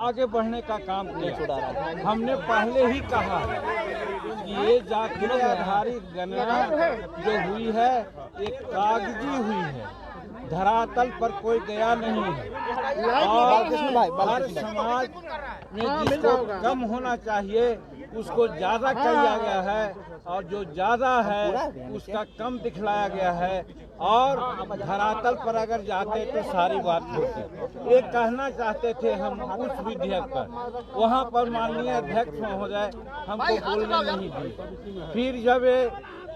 आगे बढ़ने का काम किया। हमने पहले ही कहा है कि ये जाति आधारित गणना जो हुई है एक कागजी हुई है, धरातल पर कोई गया नहीं है। और हर समाज में जिसको कम होना चाहिए उसको ज्यादा किया गया है और जो ज्यादा है उसका कम दिखलाया गया है। और धरातल पर अगर जाते तो सारी बात होती। ये कहना चाहते थे हम उस विधेयक पर, वहाँ पर माननीय अध्यक्ष महोदय हमको बोलने नहीं दी। फिर जब ये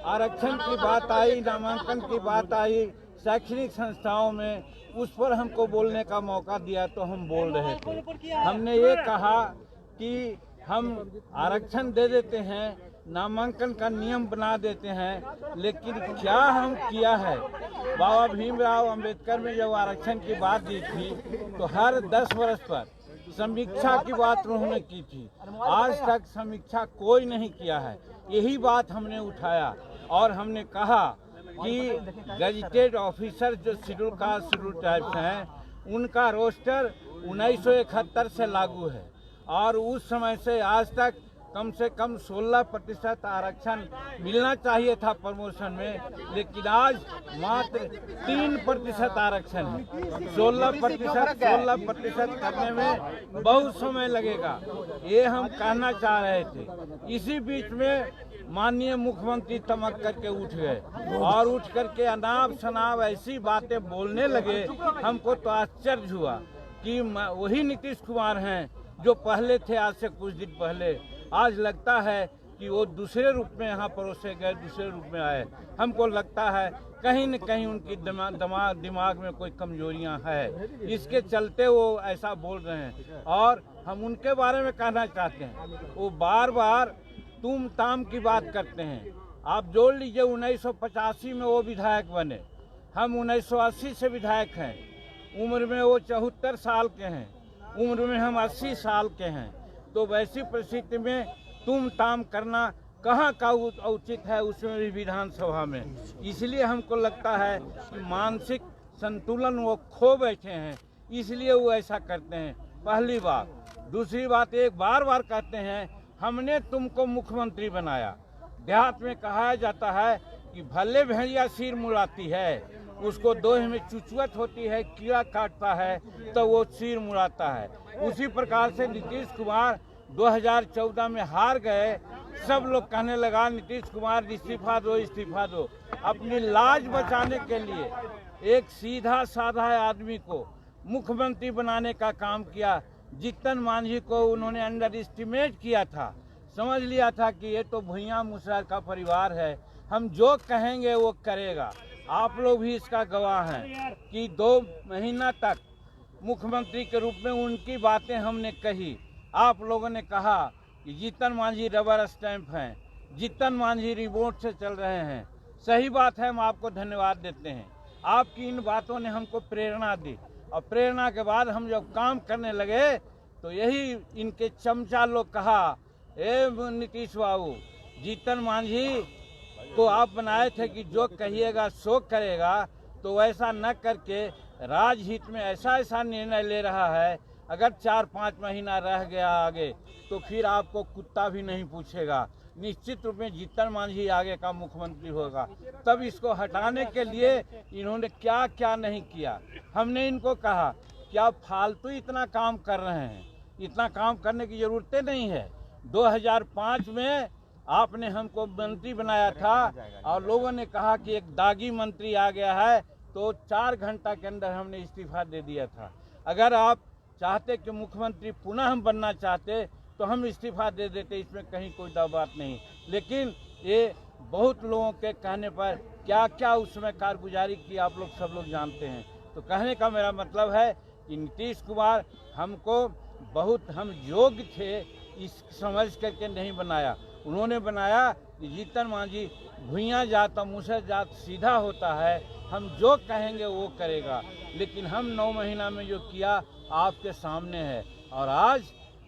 आरक्षण की बात आई, नामांकन की बात आई शैक्षणिक संस्थाओं में, उस पर हमको बोलने का मौका दिया तो हम बोल रहे थे। हमने ये कहा कि हम आरक्षण दे देते हैं, नामांकन का नियम बना देते हैं, लेकिन क्या हम किया है। बाबा भीमराव अंबेडकर में जब आरक्षण की बात दी थी तो हर 10 वर्ष पर समीक्षा की बात उन्होंने की थी। आज तक समीक्षा कोई नहीं किया है। यही बात हमने उठाया और हमने कहा कि गजेटेड ऑफिसर जो शेड्यूल कास्ट शेड्यूल ट्राइब्स हैं उनका रोस्टर 1971 से लागू है और उस समय से आज तक कम से कम 16% आरक्षण मिलना चाहिए था प्रमोशन में, लेकिन आज मात्र 3% आरक्षण है। 16% करने में बहुत समय लगेगा, ये हम कहना चाह रहे थे। इसी बीच में माननीय मुख्यमंत्री तमक करके उठ गए और उठ करके अनाप शनाप ऐसी बातें बोलने लगे। हमको तो आश्चर्य हुआ कि वही नीतीश कुमार हैं जो पहले थे आज से कुछ दिन पहले। आज लगता है कि वो दूसरे रूप में यहाँ परोसे गए, दूसरे रूप में आए। हमको लगता है कहीं न कहीं उनकी दिमाग में कोई कमजोरियाँ है, इसके चलते वो ऐसा बोल रहे हैं। और हम उनके बारे में कहना चाहते हैं, वो बार बार तुम ताम की बात करते हैं। आप जोड़ लीजिए 1985 में वो विधायक बने, हम 1980 से विधायक हैं। उम्र में वो 74 साल के हैं, उम्र में हम 80 साल के हैं। तो वैसी परिस्थिति में तुम ताम करना कहाँ का उचित है, उसमें भी विधानसभा में। इसलिए हमको लगता है कि मानसिक संतुलन वो खो बैठे हैं, इसलिए वो ऐसा करते हैं। पहली बात। दूसरी बात, एक बार कहते हैं हमने तुमको मुख्यमंत्री बनाया। देहात में कहा जाता है कि भले भेड़िया सिर मुड़ाती है, उसको दोहे में चुचुअत होती है, कीड़ा काटता है तो वो सिर मुड़ाता है। उसी प्रकार से नीतीश कुमार 2014 में हार गए। सब लोग कहने लगा नीतीश कुमार इस्तीफा दो, इस्तीफा दो। अपनी लाज बचाने के लिए एक सीधा साधा आदमी को मुख्यमंत्री बनाने का काम किया। जीतन मांझी को उन्होंने अंडर एस्टिमेट किया था, समझ लिया था कि ये तो भुइयां मुसहर का परिवार है, हम जो कहेंगे वो करेगा। आप लोग भी इसका गवाह हैं कि 2 महीना तक मुख्यमंत्री के रूप में उनकी बातें हमने कही। आप लोगों ने कहा कि जीतन मांझी रबर स्टैंप हैं, जीतन मांझी रिमोट से चल रहे हैं। सही बात है, हम आपको धन्यवाद देते हैं। आपकी इन बातों ने हमको प्रेरणा दी और प्रेरणा के बाद हम जब काम करने लगे तो यही इनके चमचा लोग कहा, ए नीतीश बाबू, जीतन मांझी को आप बनाए थे कि जो कहिएगा सो करेगा, तो वैसा न करके राजहित में ऐसा निर्णय ले रहा है। अगर 4-5 महीना रह गया आगे तो फिर आपको कुत्ता भी नहीं पूछेगा। निश्चित रूप में जीतन मांझी आगे का मुख्यमंत्री होगा। तब इसको हटाने के लिए इन्होंने क्या क्या नहीं किया। हमने इनको कहा कि आप फालतू इतना काम कर रहे हैं, इतना काम करने की ज़रूरत नहीं है। 2005 में आपने हमको मंत्री बनाया था और लोगों ने कहा कि एक दागी मंत्री आ गया है, तो 4 घंटा के अंदर हमने इस्तीफा दे दिया था। अगर आप चाहते कि मुख्यमंत्री पुनः हम बनना चाहते तो हम इस्तीफा दे देते, इसमें कहीं कोई बात नहीं। लेकिन ये बहुत लोगों के कहने पर क्या क्या उसमें कारगुजारी की आप लोग सब लोग जानते हैं। तो कहने का मेरा मतलब है कि नीतीश कुमार हमको बहुत हम योग्य थे इस समझ करके नहीं बनाया। उन्होंने बनाया कि जीतन मांझी भुइयां जात और मुसहर जात सीधा होता है, हम जो कहेंगे वो करेगा। लेकिन हम 9 महीना में जो किया आपके सामने है। और आज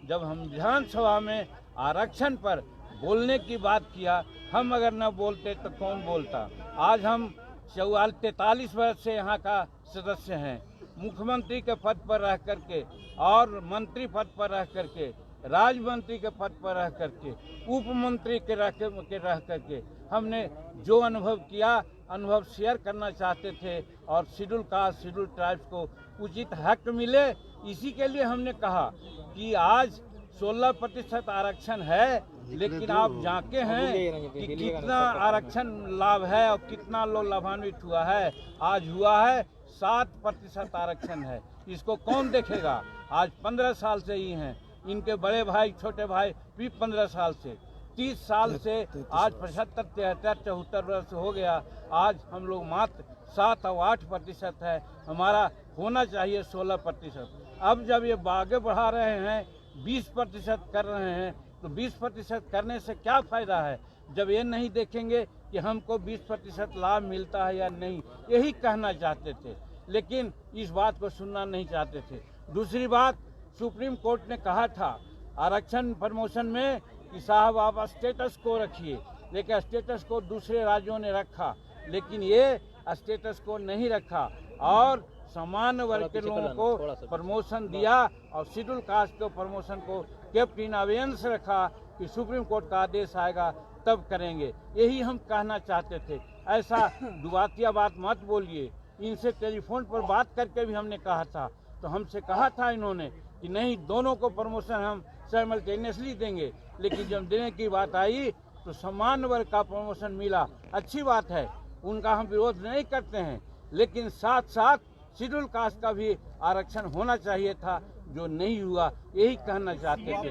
जब हम विधानसभा में आरक्षण पर बोलने की बात किया, हम अगर न बोलते तो कौन बोलता। आज हम 43 वर्ष से यहाँ का सदस्य हैं। मुख्यमंत्री के पद पर रह करके और मंत्री पद पर रह करके, राज्य मंत्री के पद पर रह करके, उप मंत्री के रह करके हमने जो अनुभव किया, अनुभव शेयर करना चाहते थे और शेड्यूल कास्ट, शेड्यूल ट्राइब्स को उचित हक मिले। इसी के लिए हमने कहा कि आज 16% आरक्षण है, लेकिन आप जानते हैं कि कितना आरक्षण लाभ है और कितना लोग लाभान्वित हुआ है। आज हुआ है 7% आरक्षण है। इसको कौन देखेगा? आज 15 साल से ही हैं, इनके बड़े भाई छोटे भाई भी 15 साल से, 30 साल से आज 75, 73, 74 वर्ष हो गया। आज हम लोग मात्र 7 और 8% है, हमारा होना चाहिए 16%। अब जब ये आगे बढ़ा रहे हैं, 20% कर रहे हैं, तो 20% करने से क्या फ़ायदा है जब ये नहीं देखेंगे कि हमको 20% लाभ मिलता है या नहीं। यही कहना चाहते थे, लेकिन इस बात को सुनना नहीं चाहते थे। दूसरी बात, सुप्रीम कोर्ट ने कहा था आरक्षण प्रमोशन में कि साहब आप स्टेटस को रखिए, लेकिन स्टेटस को दूसरे राज्यों ने रखा, लेकिन ये स्टेटस को नहीं रखा और सामान्य वर्ग के लोगों को प्रमोशन दिया और शेड्यूल कास्ट के प्रमोशन को केप्ट इन अबेयंस रखा कि सुप्रीम कोर्ट का आदेश आएगा तब करेंगे। यही हम कहना चाहते थे। ऐसा दुबातिया बात मत बोलिए। इनसे टेलीफोन पर बात करके भी हमने कहा था, तो हमसे कहा था इन्होंने कि नहीं, दोनों को प्रमोशन हम साइमल्टेनियसली देंगे, लेकिन जब देने की बात आई तो सामान्य वर्ग का प्रमोशन मिला, अच्छी बात है, उनका हम विरोध नहीं करते हैं, लेकिन साथ साथ शेड्यूल कास्ट का भी आरक्षण होना चाहिए था, जो नहीं हुआ। यही कहना चाहते थे।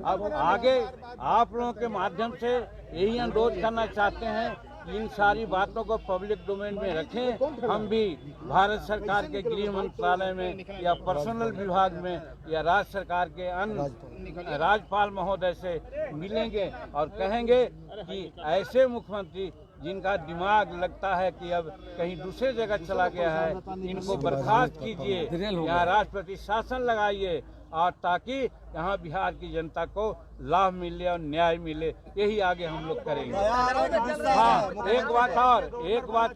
अब आगे आप लोगों के माध्यम से यही अनुरोध करना चाहते हैं कि इन सारी बातों को पब्लिक डोमेन में रखें। हम भी भारत सरकार के गृह मंत्रालय में या पर्सनल विभाग में या राज्य सरकार के अन्य राज्यपाल महोदय से मिलेंगे और कहेंगे कि ऐसे मुख्यमंत्री जिनका दिमाग लगता है कि अब कहीं दूसरे जगह चला गया है, इनको बर्खास्त कीजिए, यहाँ राष्ट्रपति शासन लगाइए और ताकि यहाँ बिहार की जनता को लाभ मिले और न्याय मिले। यही आगे हम लोग करेंगे। हाँ, एक बात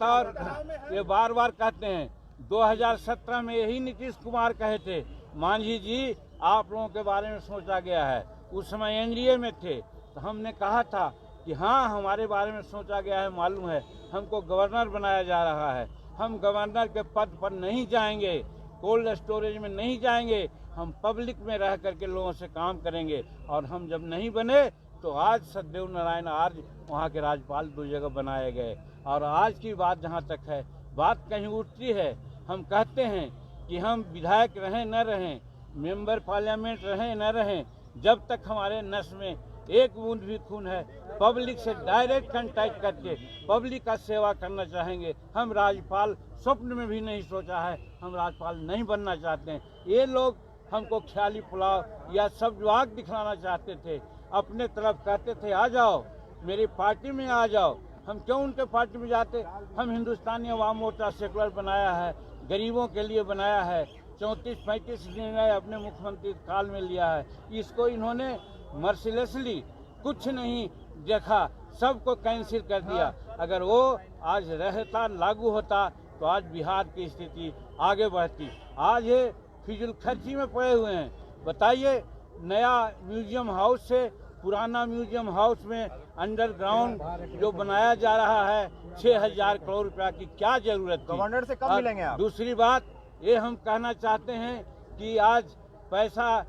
और ये बार बार कहते हैं, 2017 में यही नीतीश कुमार कहे थे, मांझी जी आप लोगों के बारे में सोचा गया है। उस समय एनडीए में थे, तो हमने कहा था कि हाँ हमारे बारे में सोचा गया है, मालूम है, हमको गवर्नर बनाया जा रहा है। हम गवर्नर के पद पर नहीं जाएंगे, कोल्ड स्टोरेज में नहीं जाएंगे, हम पब्लिक में रह करके लोगों से काम करेंगे। और हम जब नहीं बने तो आज सत्यदेव नारायण आर्य वहाँ के राज्यपाल 2 जगह बनाए गए। और आज की बात जहाँ तक है, बात कहीं उठती है, हम कहते हैं कि हम विधायक रहें न रहें, मेंबर पार्लियामेंट रहें न रहें, जब तक हमारे नस में एक बूंद भी खून है, पब्लिक से डायरेक्ट कांटेक्ट करके पब्लिक का सेवा करना चाहेंगे। हम राज्यपाल स्वप्न में भी नहीं सोचा है, हम राज्यपाल नहीं बनना चाहते हैं। ये लोग हमको ख्याली पुलाव या सब विभाग दिखलाना चाहते थे, अपने तरफ कहते थे आ जाओ मेरी पार्टी में आ जाओ। हम क्यों उनके पार्टी में जाते? हम हिंदुस्तानी अवाम मोर्चा सेकुलर बनाया है, गरीबों के लिए बनाया है, 34-35 निर्णय अपने मुख्यमंत्री काल में लिया है। इसको इन्होंने मर्सिलेसली कुछ नहीं देखा, सबको कैंसिल कर दिया। अगर वो आज रहता, लागू होता, तो आज बिहार की स्थिति आगे बढ़ती। आज ये फिजूल खर्ची में पड़े हुए हैं। बताइए, नया म्यूजियम हाउस से पुराना म्यूजियम हाउस में अंडरग्राउंड जो बनाया जा रहा है 6000 करोड़ रुपया की क्या जरूरत थी? गवर्नर से कब मिलेंगे आप? दूसरी बात ये हम कहना चाहते हैं कि आज पैसा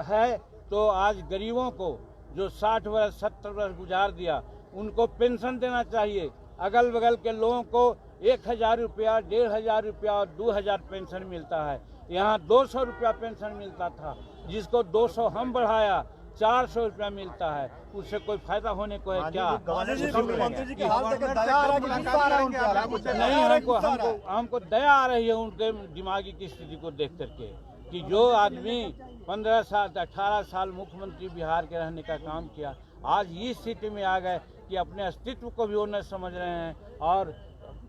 है तो आज गरीबों को जो 60 वर्ष 70 वर्ष गुजार दिया, उनको पेंशन देना चाहिए। अगल बगल के लोगों को 1000 रुपया, 1500 रुपया और 2000 पेंशन मिलता है। यहाँ 200 रुपया पेंशन मिलता था, जिसको 200 हम बढ़ाया, 400 रुपया मिलता है। उससे कोई फायदा होने को है क्या? नहीं, हमको दया आ रही है उनके दिमागी की स्थिति को देख करके कि जो आदमी 15 साल 18 साल मुख्यमंत्री बिहार के रहने का काम किया, आज इस स्थिति में आ गए कि अपने अस्तित्व को भी वो न समझ रहे हैं। और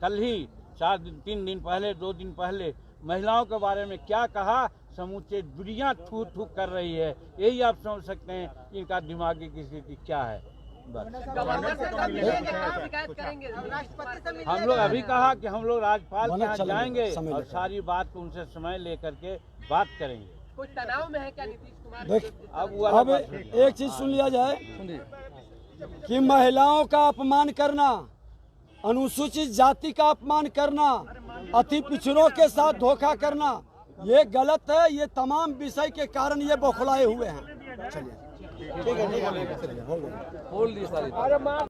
कल ही 3 दिन पहले 2 दिन पहले महिलाओं के बारे में क्या कहा, समूचे दुनिया थू थू कर रही है। यही आप समझ सकते हैं इनका दिमागी की स्थिति क्या है। गवर्नर से कब मिलेंगे, कहाँ शिकायत करेंगे? हम लोग अभी कहा कि हम लोग राज्यपाल के यहाँ चलेंगे, जाएंगे समय और लेकर। सारी बात को उनसे समय लेकर के बात करेंगे। कुछ तनाव में है क्या नीतीश कुमार? देख अब वो अब एक चीज सुन लिया जाए कि महिलाओं का अपमान करना, अनुसूचित जाति का अपमान करना, अति पिछड़ों के साथ धोखा करना, ये गलत है। ये तमाम विषय के कारण ये बौखलाए हुए हैं। चलिए ठीक है, हो गया।